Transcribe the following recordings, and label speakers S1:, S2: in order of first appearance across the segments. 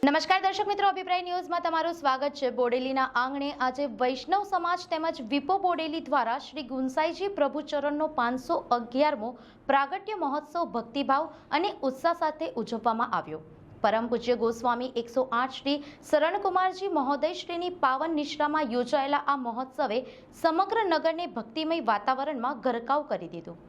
S1: નમસ્કાર દર્શક મિત્રો, અભિપ્રાય ન્યૂઝમાં તમારું સ્વાગત છે। બોડેલીના આંગણે આજે વૈષ્ણવ સમાજ તેમજ વિપો બોડેલી દ્વારા શ્રી ગુંસાઈજી પ્રભુચરણનો 511મો પ્રાગટ્ય મહોત્સવ ભક્તિભાવ અને ઉત્સાહ સાથે ઉજવવામાં આવ્યો। પરમ પૂજ્ય ગોસ્વામી 108 શ્રી શરણકુમારજી મહોદય શ્રીની પાવન નિશ્રામાં યોજાયેલા આ મહોત્સવે સમગ્ર નગરને ભક્તિમય વાતાવરણમાં ગરકાવ કરી દીધું।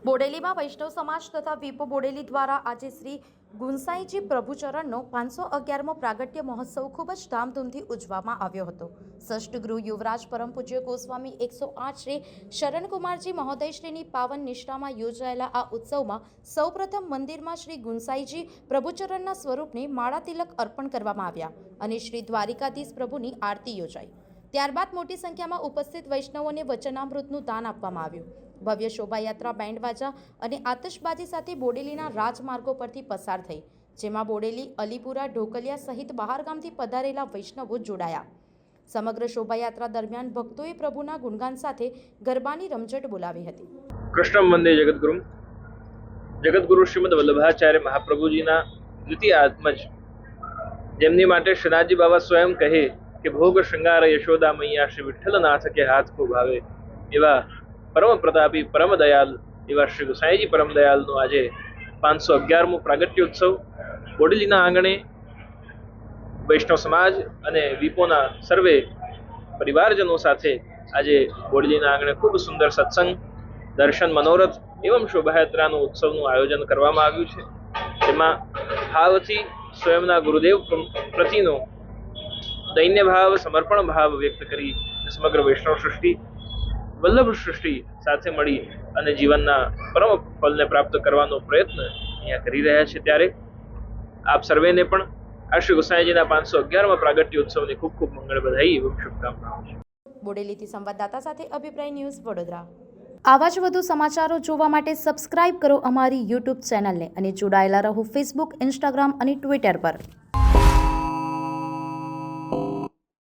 S1: બોડેલીમાં વૈષ્ણવ સમાજ તથા વિપો બોડેલી દ્વારા આજે શ્રી ગુંસાઈજી પ્રભુચરણનો 511મો પ્રાગટ્ય મહોત્સવ ખૂબ જ ધામધૂમથી ઉજવવામાં આવ્યો હતો। ષષ્ઠ ગૃહ યુવરાજ પરમ પૂજ્ય ગોસ્વામી 108 શ્રી શરણકુમારજી મહોદય શ્રીની પાવન નિષ્ઠામાં યોજાયેલા આ ઉત્સવમાં સૌપ્રથમ મંદિરમાં શ્રી ગુંસાઈજી પ્રભુચરણના સ્વરૂપને માળા તિલક અર્પણ કરવામાં આવ્યા અને શ્રી દ્વારિકાધીશ પ્રભુની આરતી યોજાઈ। ત્યારબાદ મોટી સંખ્યામાં ઉપસ્થિત વૈષ્ણવોને વચનામૃતનું દાન આપવામાં આવ્યું। ભવ્ય શોભાયાત્રા બેન્ડવાજા અને આતશબાજી સાથે બોડેલીના રાજમાર્ગો પરથી પસાર થઈ, જેમાં બોડેલી, અલીપુરા, ઢોકલિયા સહિત બહારગામથી પધારેલા વૈષ્ણવો જોડાયા। સમગ્ર શોભાયાત્રા દરમિયાન ભક્તોએ પ્રભુના ગુણગાન સાથે ગરબાની રમઝટ બોલાવી હતી।
S2: કૃષ્ણ વંદે જગતગુરુ શ્રીમદ વલ્લભાચાર્ય મહાપ્રભુજીના દ્વિતીય આત્મજ, જેમની માટે શ્રીનાથજી બાબા સ્વયં કહે કે ભોગ શૃંગાર યશોદા મૈયા શ્રી વિઠ્ઠલનાથ કે હાથ કો ભાવે, એવા પરમ પ્રતાપી પરમ દયાલ એવા શ્રી ગુંસાઈજી પરમ દયાલનું આજે 511મો પ્રાગટ્યોત્સવ બોડેલીના આંગણે વૈષ્ણવ સમાજ અને વિપોના સર્વે પરિવારજનો સાથે આજે બોડેલીના આંગણે ખૂબ સુંદર સત્સંગ, દર્શન, મનોરથ એવં શોભાયાત્રાનું ઉત્સવનું આયોજન કરવામાં આવ્યું છે। તેમાં ભાવથી સ્વયંના ગુરુદેવ પ્રતિનો દૈન્ય ભાવ, સમર્પણ ભાવ વ્યક્ત કરી સમગ્ર વૈષ્ણવ સૃષ્ટિ, વલ્લભ સૃષ્ટિ સાથે મળી અને જીવનના પરમ ફલને પ્રાપ્ત કરવાનો પ્રયત્ન અહીંયા કરી રહ્યા છે। ત્યારે આપ સર્વેને પણ આ શ્રી ગુંસાઈજીના 511મા પ્રાગટ્યોત્સવની ખૂબ ખૂબ મંગળ બધાઈ એવં શુભકામનાઓ છે।
S1: બોડેલીથી સંવાદદાતા સાથે અભિપ્રાય ન્યૂઝ, વડોદરા। આવા જ વધુ સમાચારો જોવા માટે સબસ્ક્રાઇબ કરો અમારી યુટ્યુબ ચેનલને અને જોડાયેલા રહો ફેસબુક, ઇન્સ્ટાગ્રામ અને ટ્વિટર પર।